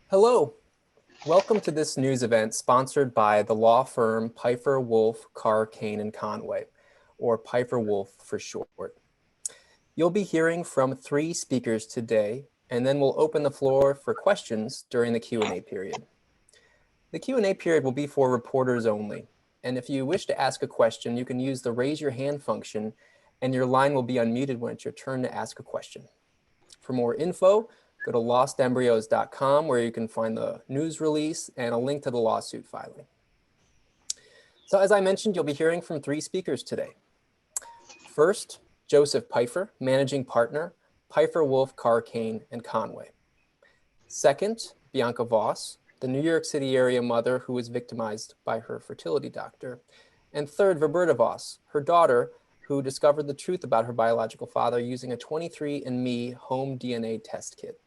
Hello, welcome to this news event sponsored by the law firm Peiffer, Wolff, Carr, Kane, and Conway, or Peiffer Wolff for short. You'll be hearing from 3 speakers today, and then we'll open the floor for questions during the Q&A period. The Q&A period will be for reporters only, and if you wish to ask a question, you can use the raise your hand function, and your line will be unmuted when it's your turn to ask a question. For more info, go to lostembryos.com where you can find the news release and a link to the lawsuit filing. So as I mentioned, you'll be hearing from 3 speakers today. First, Joseph Peiffer, Managing Partner, Peiffer, Wolff, Carr, Kane, and Conway. Second, Bianca Voss, the New York City area mother who was victimized by her fertility doctor. And third, Roberta Voss, her daughter, who discovered the truth about her biological father using a 23andMe home DNA test kit.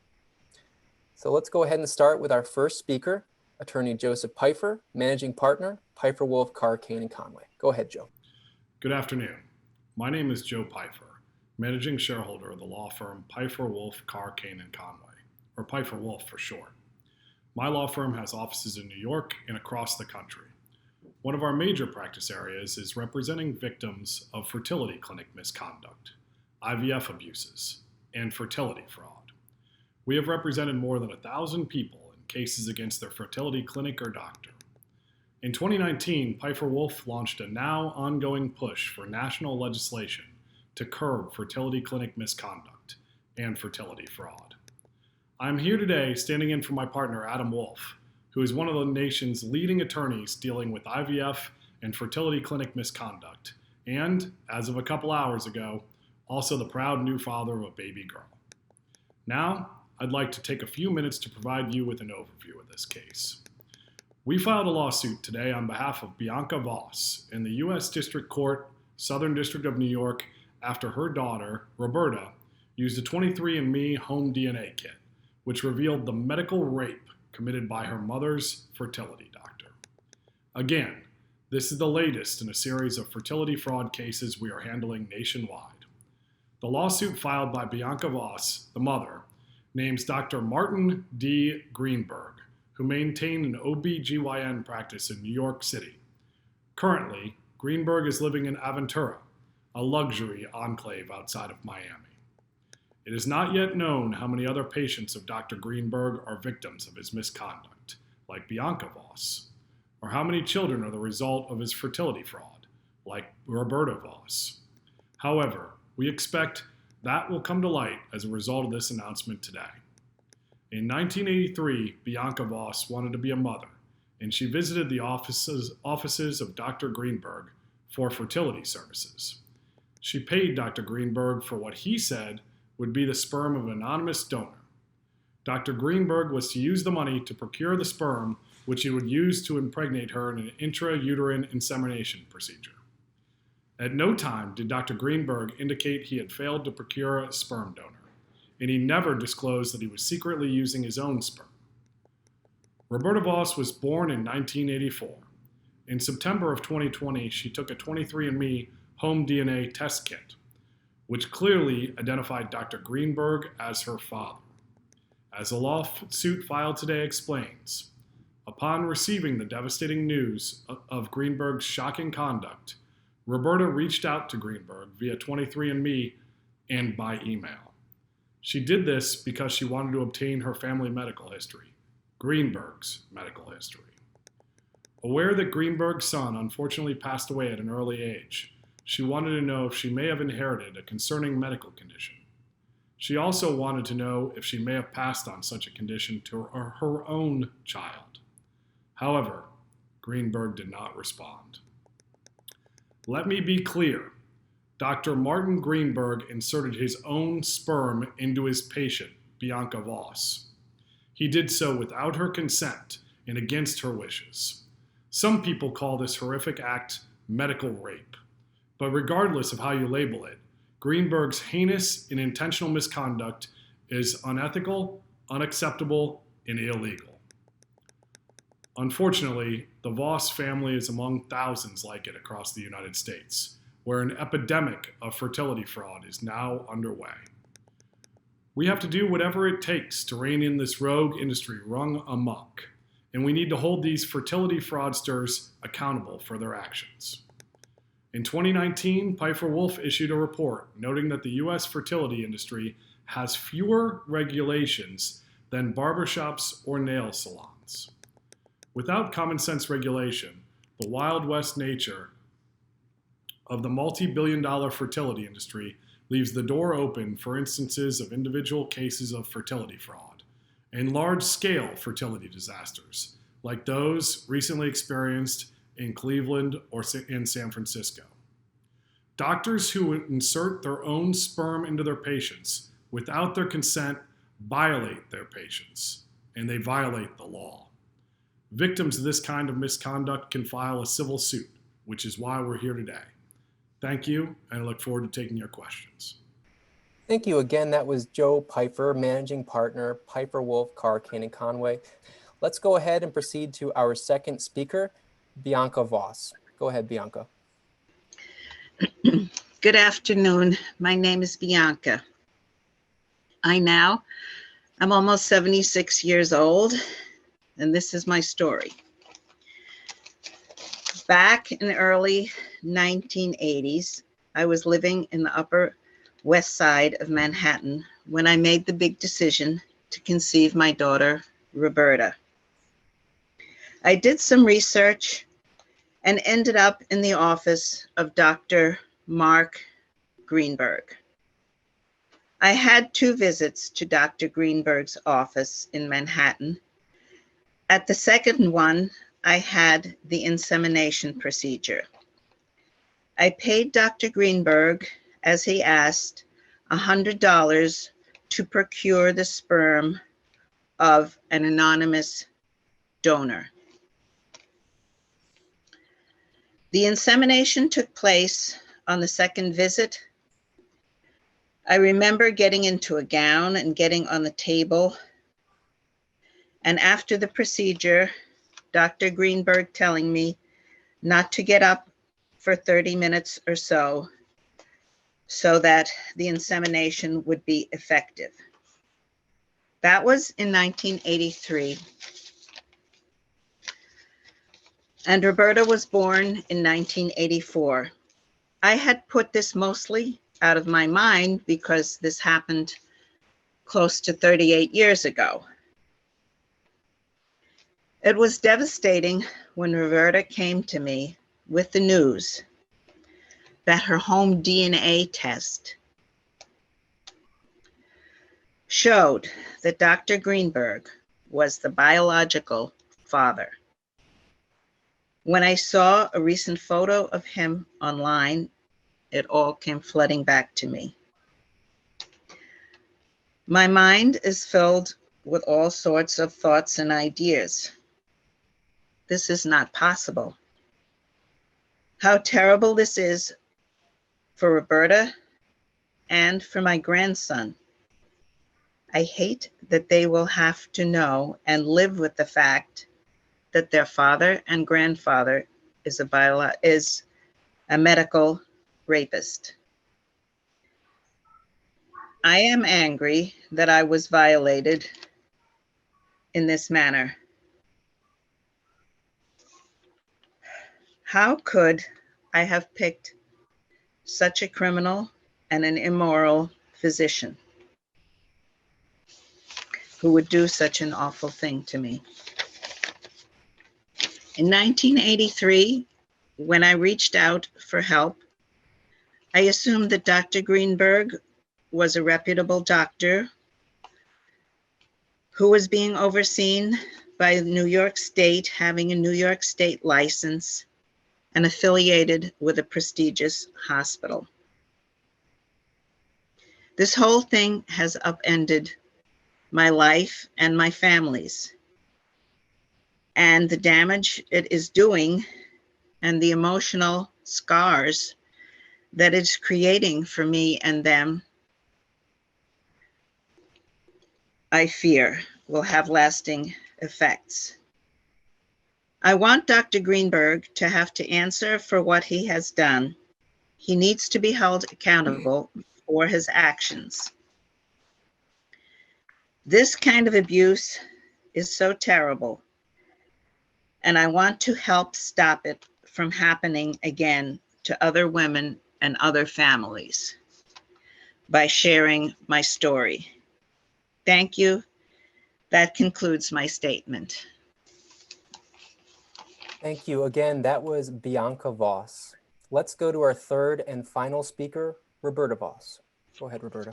So let's go ahead and start with our first speaker, Attorney Joseph Peiffer, Managing Partner, Peiffer, Wolff, Carr, Kane, and Conway. Go ahead, Joe. Good afternoon. My name is Joe Peiffer, Managing Shareholder of the law firm Peiffer, Wolff, Carr, Kane, and Conway, or Peiffer Wolff for short. My law firm has offices in New York and across the country. One of our major practice areas is representing victims of fertility clinic misconduct, IVF abuses, and fertility fraud. We have represented more than 1,000 people in cases against their fertility clinic or doctor. In 2019, Peiffer Wolff launched a now ongoing push for national legislation to curb fertility clinic misconduct and fertility fraud. I'm here today standing in for my partner Adam Wolff, who is one of the nation's leading attorneys dealing with IVF and fertility clinic misconduct, and, as of a couple hours ago, also the proud new father of a baby girl. Now, I'd like to take a few minutes to provide you with an overview of this case. We filed a lawsuit today on behalf of Bianca Voss in the U.S. District Court, Southern District of New York, after her daughter, Roberta, used a 23andMe home DNA kit, which revealed the medical rape committed by her mother's fertility doctor. Again, this is the latest in a series of fertility fraud cases we are handling nationwide. The lawsuit filed by Bianca Voss, the mother, names Dr. Martin D. Greenberg, who maintained an OB/GYN practice in New York City. Currently, Greenberg is living in Aventura, a luxury enclave outside of Miami. It is not yet known how many other patients of Dr. Greenberg are victims of his misconduct, like Bianca Voss, or how many children are the result of his fertility fraud, like Roberta Voss. However, we expect that will come to light as a result of this announcement today. In 1983, Bianca Voss wanted to be a mother, and she visited the offices of Dr. Greenberg for fertility services. She paid Dr. Greenberg for what he said would be the sperm of an anonymous donor. Dr. Greenberg was to use the money to procure the sperm, which he would use to impregnate her in an intrauterine insemination procedure. At no time did Dr. Greenberg indicate he had failed to procure a sperm donor, and he never disclosed that he was secretly using his own sperm. Roberta Voss was born in 1984. In September of 2020, she took a 23andMe home DNA test kit, which clearly identified Dr. Greenberg as her father. As the lawsuit filed today explains, upon receiving the devastating news of Greenberg's shocking conduct, Roberta reached out to Greenberg via 23andMe and by email. She did this because she wanted to obtain her family medical history, Greenberg's medical history. Aware that Greenberg's son unfortunately passed away at an early age, she wanted to know if she may have inherited a concerning medical condition. She also wanted to know if she may have passed on such a condition to her own child. However, Greenberg did not respond. Let me be clear. Dr. Martin Greenberg inserted his own sperm into his patient, Bianca Voss. He did so without her consent and against her wishes. Some people call this horrific act medical rape. But regardless of how you label it, Greenberg's heinous and intentional misconduct is unethical, unacceptable, and illegal. Unfortunately, the Voss family is among thousands like it across the United States, where an epidemic of fertility fraud is now underway. We have to do whatever it takes to rein in this rogue industry run amok, and we need to hold these fertility fraudsters accountable for their actions. In 2019, Peiffer Wolf issued a report noting that the U.S. fertility industry has fewer regulations than barbershops or nail salons. Without common sense regulation, the Wild West nature of the multi-billion-dollar fertility industry leaves the door open for instances of individual cases of fertility fraud and large-scale fertility disasters, like those recently experienced in Cleveland or in San Francisco. Doctors who insert their own sperm into their patients without their consent violate their patients, and they violate the law. Victims of this kind of misconduct can file a civil suit, which is why we're here today. Thank you, and I look forward to taking your questions. Thank you again. That was Joe Peiffer, Managing Partner, Peiffer Wolf, Carr, Kane, and Conway. Let's go ahead and proceed to our second speaker, Bianca Voss. Go ahead, Bianca. Good afternoon. My name is Bianca. I'm almost 76 years old, and this is my story. Back in the early 1980s, I was living in the Upper West Side of Manhattan when I made the big decision to conceive my daughter, Roberta. I did some research and ended up in the office of Dr. Mark Greenberg. I had 2 visits to Dr. Greenberg's office in Manhattan. At the second one, I had the insemination procedure. I paid Dr. Greenberg, as he asked, $100 to procure the sperm of an anonymous donor. The insemination took place on the second visit. I remember getting into a gown and getting on the table. And after the procedure, Dr. Greenberg telling me not to get up for 30 minutes or so that the insemination would be effective. That was in 1983. And Roberta was born in 1984. I had put this mostly out of my mind because this happened close to 38 years ago. It was devastating when Roberta came to me with the news that her home DNA test showed that Dr. Greenberg was the biological father. When I saw a recent photo of him online, it all came flooding back to me. My mind is filled with all sorts of thoughts and ideas. This is not possible. How terrible this is for Roberta and for my grandson. I hate that they will have to know and live with the fact that their father and grandfather is a medical rapist. I am angry that I was violated in this manner. How could I have picked such a criminal and an immoral physician who would do such an awful thing to me? In 1983, when I reached out for help, I assumed that Dr. Greenberg was a reputable doctor who was being overseen by New York State, having a New York State license and affiliated with a prestigious hospital. This whole thing has upended my life and my family's, and the damage it is doing and the emotional scars that it's creating for me and them, I fear will have lasting effects. I want Dr. Greenberg to have to answer for what he has done. He needs to be held accountable for his actions. This kind of abuse is so terrible, and I want to help stop it from happening again to other women and other families by sharing my story. Thank you. That concludes my statement. Thank you. Again, that was Bianca Voss. Let's go to our third and final speaker, Roberta Voss. Go ahead, Roberta.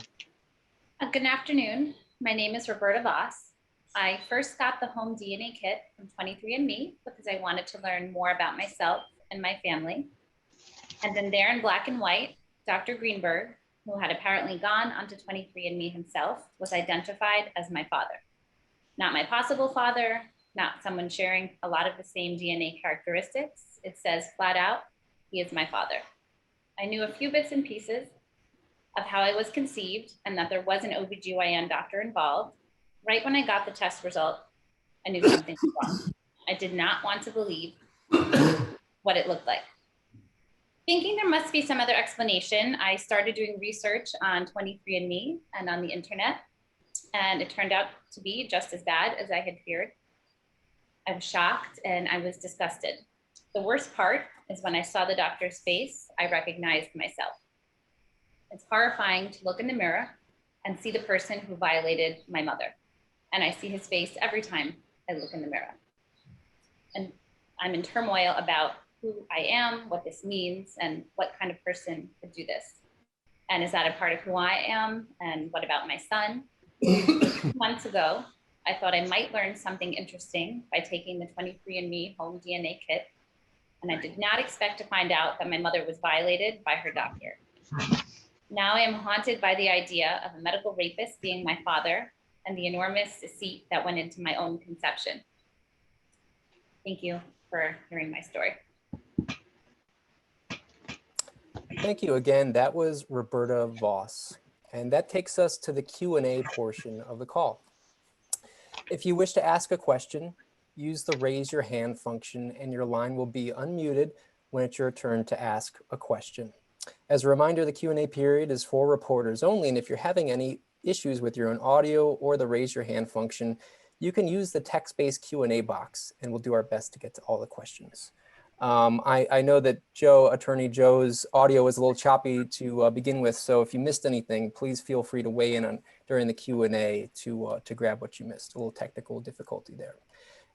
Good afternoon. My name is Roberta Voss. I first got the home DNA kit from 23andMe because I wanted to learn more about myself and my family. And then there in black and white, Dr. Greenberg, who had apparently gone onto 23andMe himself, was identified as my father. Not my possible father, not someone sharing a lot of the same DNA characteristics. It says flat out, he is my father. I knew a few bits and pieces of how I was conceived and that there was an OBGYN doctor involved. Right when I got the test result, I knew something was wrong. I did not want to believe what it looked like. Thinking there must be some other explanation, I started doing research on 23andMe and on the internet, and it turned out to be just as bad as I had feared. I was shocked and I was disgusted. The worst part is when I saw the doctor's face, I recognized myself. It's horrifying to look in the mirror and see the person who violated my mother. And I see his face every time I look in the mirror. And I'm in turmoil about who I am, what this means, and what kind of person could do this. And is that a part of who I am? And what about my son? 2 months ago, I thought I might learn something interesting by taking the 23andMe home DNA kit. And I did not expect to find out that my mother was violated by her doctor. Now I am haunted by the idea of a medical rapist being my father and the enormous deceit that went into my own conception. Thank you for hearing my story. Thank you again. That was Roberta Voss. And that takes us to the Q&A portion of the call. If you wish to ask a question, use the raise your hand function and your line will be unmuted when it's your turn to ask a question. As a reminder, the Q&A period is for reporters only, and if you're having any issues with your own audio or the raise your hand function, you can use the text-based Q&A box, and we'll do our best to get to all the questions. I know that Attorney Joe's audio is a little choppy to begin with, so if you missed anything, please feel free to weigh in during the Q&A to grab what you missed. A little technical difficulty there.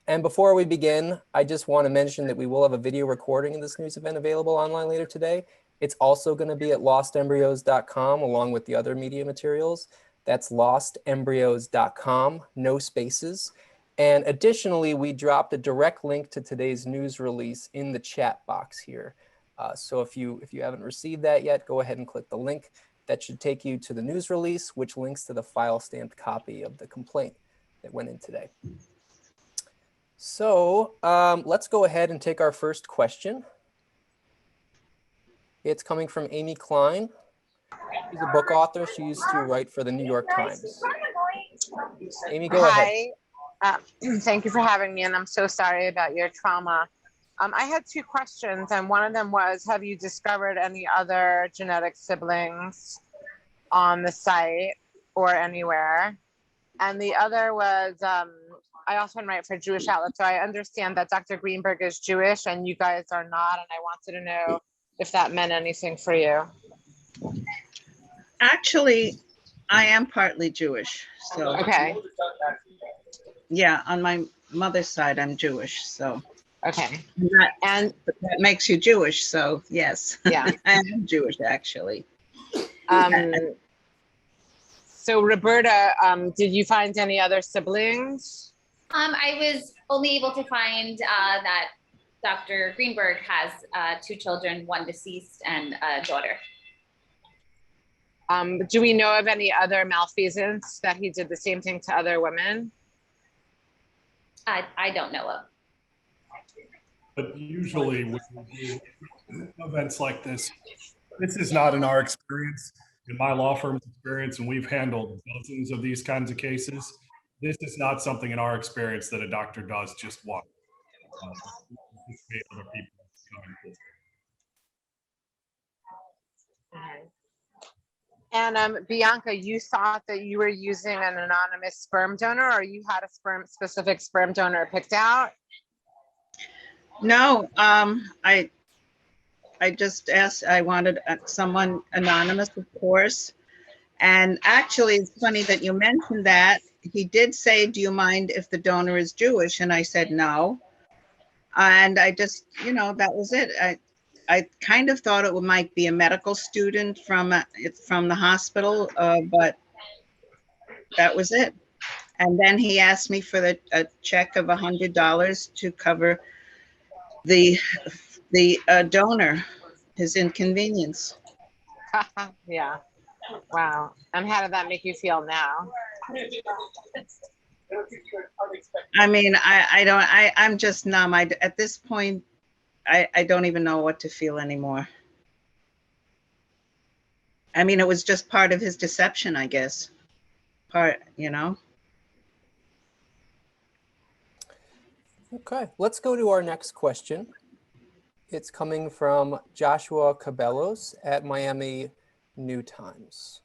And before we begin, I just want to mention that we will have a video recording of this news event available online later today. It's also going to be at lostembryos.com along with the other media materials. That's lostembryos.com, no spaces. And additionally, we dropped a direct link to today's news release in the chat box here. So if you haven't received that yet, go ahead and click the link. That should take you to the news release, which links to the file stamped copy of the complaint that went in today. So let's go ahead and take our first question. It's coming from Amy Klein. She's a book author. She used to write for the New York Times. Amy, go ahead. Hi. Thank you for having me, and I'm so sorry about your trauma. I had 2 questions, and one of them was, have you discovered any other genetic siblings on the site or anywhere? And the other was, I often write for Jewish outlets, so I understand that Dr. Greenberg is Jewish and you guys are not, and I wanted to know if that meant anything for you. Actually, I am partly Jewish. So Okay. yeah, on my mother's side, I'm Jewish. So Okay. that makes you Jewish. So yes, Yeah. I am Jewish actually. So Roberta, did you find any other siblings? I was only able to find that Dr. Greenberg has 2 children, 1 deceased and a daughter. Do we know of any other malfeasance that he did the same thing to other women? I don't know of. But usually with events like this is not in our experience, in my law firm's experience, and we've handled dozens of these kinds of cases. This is not something in our experience that a doctor does just once. Other people. And Bianca, you thought that you were using an anonymous sperm donor, or you had a specific sperm donor picked out? No, I just asked, I wanted someone anonymous, of course. And actually, it's funny that you mentioned that. He did say, do you mind if the donor is Jewish? And I said, no. And I just, that was it. I kind of thought it might be a medical student from the hospital, but that was it. And then he asked me for a check of $100 to cover the donor, his inconvenience. Yeah. Wow. And how did that make you feel now? I mean, I'm just numb. At this point, I don't even know what to feel anymore. I mean, it was just part of his deception, I guess. Okay, let's go to our next question. It's coming from Joshua Cabellos at Miami New Times.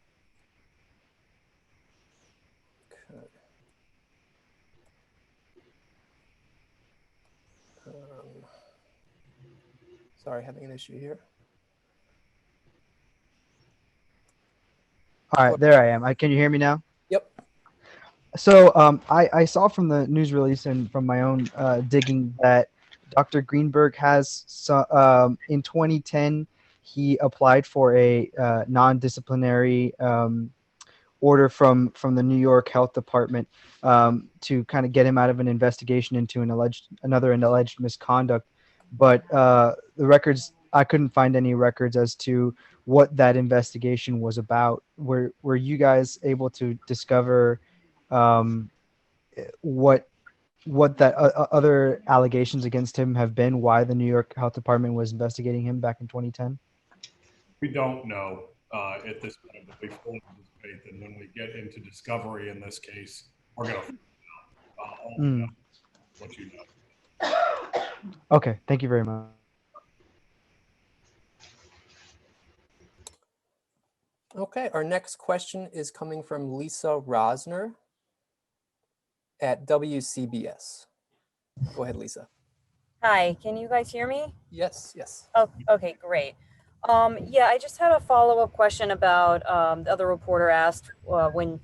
Okay. Sorry, having an issue here. All right, there I am. Can you hear me now? Yep. So I saw from the news release and from my own digging that Dr. Greenberg has in 2010 he applied for a non-disciplinary order from the New York Health Department to kind of get him out of an investigation into another alleged misconduct. But the records, I couldn't find any records as to what that investigation was about. Were you guys able to discover what that other allegations against him have been? Why the New York Health Department was investigating him back in 2010? We don't know at this point, but we fully anticipate that when we get into discovery in this case, we're going to find out all what you know. Okay, thank you very much. Okay, our next question is coming from Lisa Rosner at WCBS. Go ahead, Lisa. Hi, can you guys hear me? Yes, yes. Oh, okay, great. Yeah, I just had a follow-up question about the other reporter asked when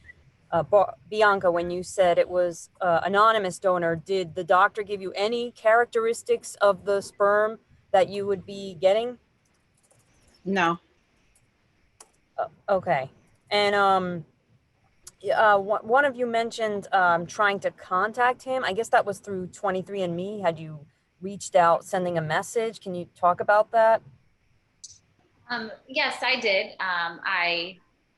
Bianca, when you said it was anonymous donor, did the doctor give you any characteristics of the sperm that you would be getting? No. Okay. And one of you mentioned trying to contact him. I guess that was through 23andMe. Had you reached out sending a message? Can you talk about that? Yes, I did. I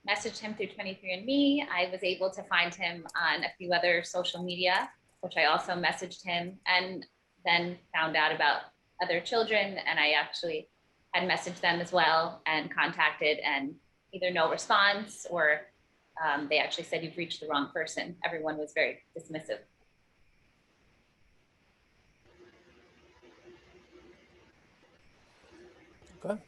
messaged him through 23andMe. I was able to find him on a few other social media, which I also messaged him, and then found out about other children. And I actually had messaged them as well and contacted, and either no response or they actually said you've reached the wrong person. Everyone was very dismissive. Okay.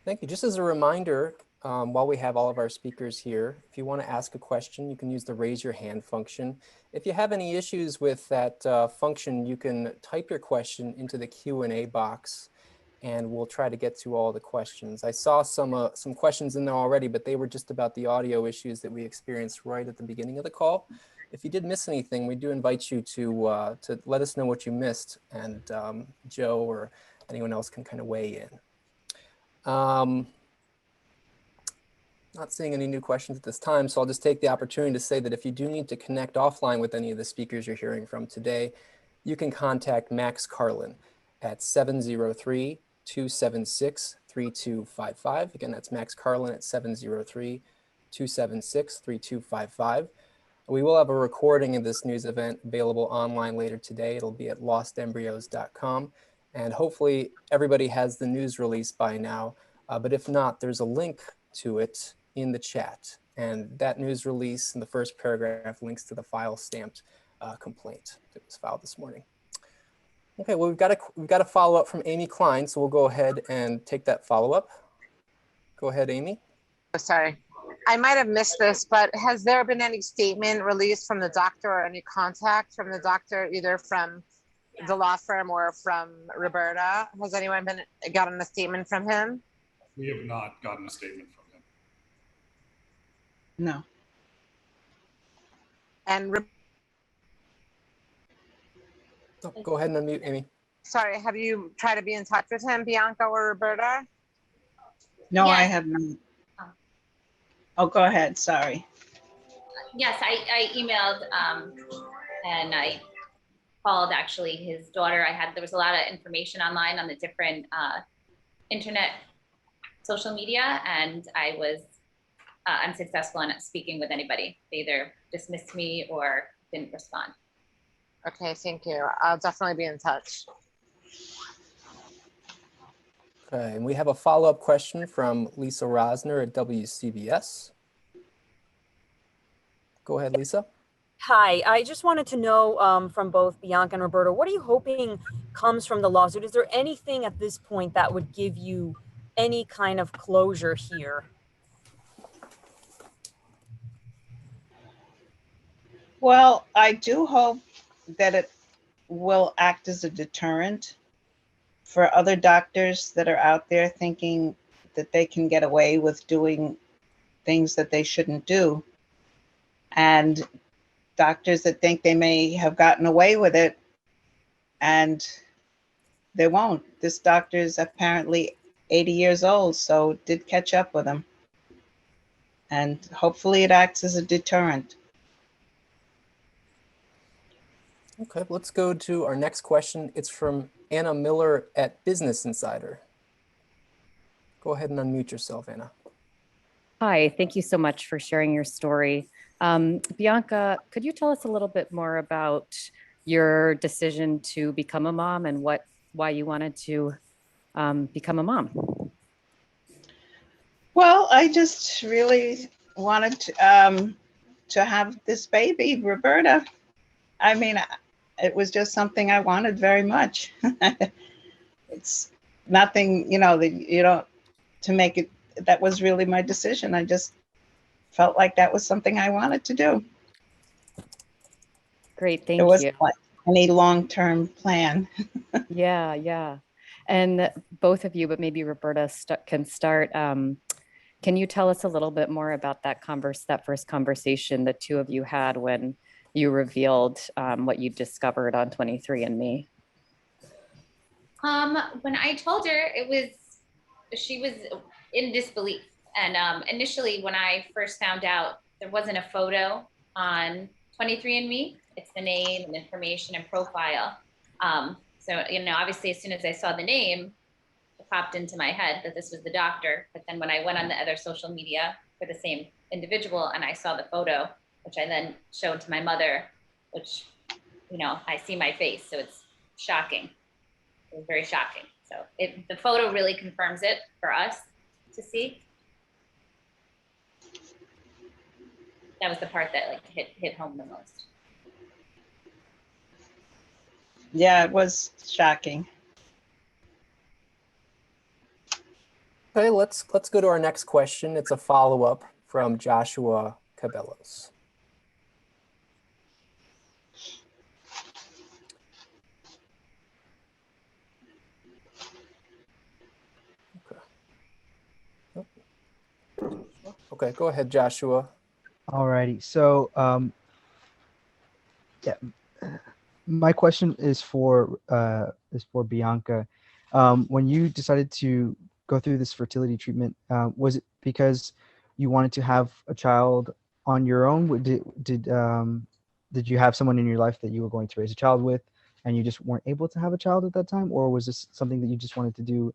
Thank you. Just as a reminder, while we have all of our speakers here, if you want to ask a question, you can use the raise your hand function. If you have any issues with that function, you can type your question into the Q&A box and we'll try to get to all the questions. I saw some questions in there already, but they were just about the audio issues that we experienced right at the beginning of the call. If you did miss anything, we do invite you to let us know what you missed, and Joe or anyone else can kind of weigh in. Not seeing any new questions at this time, so I'll just take the opportunity to say that if you do need to connect offline with any of the speakers you're hearing from today, you can contact Max Carlin at 703-276-3255. Again, that's Max Carlin at 703-276-3255. We will have a recording of this news event available online later today. It'll be at lostembryos.com. And hopefully everybody has the news release by now. But if not, there's a link to it in the chat. And that news release in the first paragraph links to the file stamped complaint that was filed this morning. Okay, well, we've got a follow-up from Amy Klein, so we'll go ahead and take that follow-up. Go ahead, Amy. sorry. I might have missed this, but has there been any statement released from the doctor or any contact from the doctor, either from the law firm or from Roberta? Has anyone gotten a statement from him? We have not gotten a statement from him. No. And Oh, go ahead and unmute, Amy. sorry, have you tried to be in touch with him, Bianca or Roberta? No, I Yes. have not. Oh, go ahead. Sorry. Yes, I emailed and I called actually his daughter. There was a lot of information online on the different internet social media, and I was unsuccessful in speaking with anybody. They either dismissed me or didn't respond. Okay, thank you. I'll definitely be in touch. Okay, and we have a follow-up question from Lisa Rosner at WCBS. Go ahead, Lisa. Hi, I just wanted to know from both Bianca and Roberta, what are you hoping comes from the lawsuit? Is there anything at this point that would give you any kind of closure here? Well, I do hope that it will act as a deterrent for other doctors that are out there thinking that they can get away with doing things that they shouldn't do. And doctors that think they may have gotten away with it, and they won't. This doctor is apparently 80 years old, so it did catch up with him. And hopefully it acts as a deterrent. Okay, let's go to our next question. It's from Anna Miller at Business Insider. Go ahead and unmute yourself, Anna. Hi, thank you so much for sharing your story. Bianca, could you tell us a little bit more about your decision to become a mom and why you wanted to become a mom? Well, I just really wanted to have this baby, Roberta. I mean, it was just something I wanted very much. It's nothing, that you don't, to make it, that was really my decision. I just felt like that was something I wanted to do. Great, thank There wasn't you. like any long-term plan. Yeah. And both of you, but maybe Roberta can start. Can you tell us a little bit more about that first conversation the two of you had when you revealed what you discovered on 23andMe? When I told her, she was in disbelief. And initially, when I first found out, there wasn't a photo on 23andMe. It's the name and information and profile. So, obviously, as soon as I saw the name, it popped into my head that this was the doctor. But then when I went on the other social media for the same individual and I saw the photo, which I then showed to my mother, which, I see my face. So it's shocking. It was very shocking. So the photo really confirms it for us to see. That was the part that hit home the most. Yeah, it was shocking. Okay, let's go to our next question. It's a follow-up from Joshua Cabellos. Okay, go ahead, Joshua. Alrighty. So, yeah, my question is for Bianca. When you decided to go through this fertility treatment, was it because you wanted to have a child on your own? Did you have someone in your life that you were going to raise a child with, and you just weren't able to have a child at that time, or was this something that you just wanted to do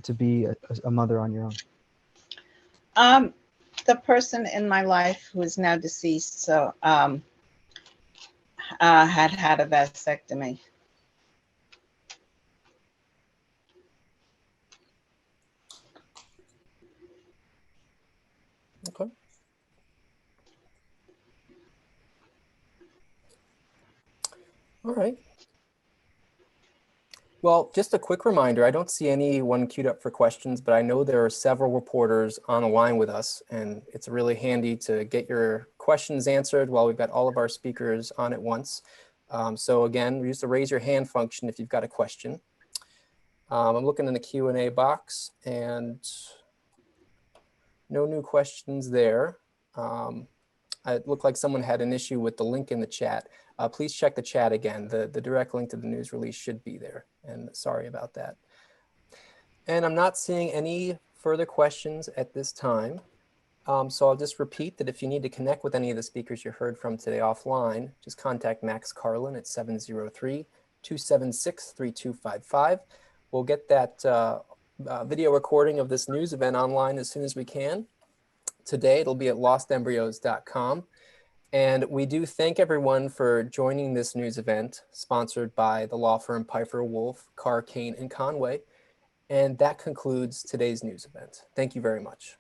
to be a mother on your own? The person in my life who is now deceased, so had a vasectomy. Okay. All right. Well, just a quick reminder, I don't see anyone queued up for questions, but I know there are several reporters on the line with us, and it's really handy to get your questions answered while we've got all of our speakers on at once. So again, use the raise your hand function if you've got a question. I'm looking in the Q&A box and no new questions there. It looked like someone had an issue with the link in the chat. Please check the chat again. The direct link to the news release should be there, and sorry about that. And I'm not seeing any further questions at this time. So I'll just repeat that if you need to connect with any of the speakers you heard from today offline, just contact Max Carlin at 703-276-3255. We'll get that video recording of this news event online as soon as we can. Today, it'll be at lostembryos.com. And we do thank everyone for joining this news event sponsored by the law firm Peiffer, Wolf, Carr, Kane, and Conway. And that concludes today's news event. Thank you very much.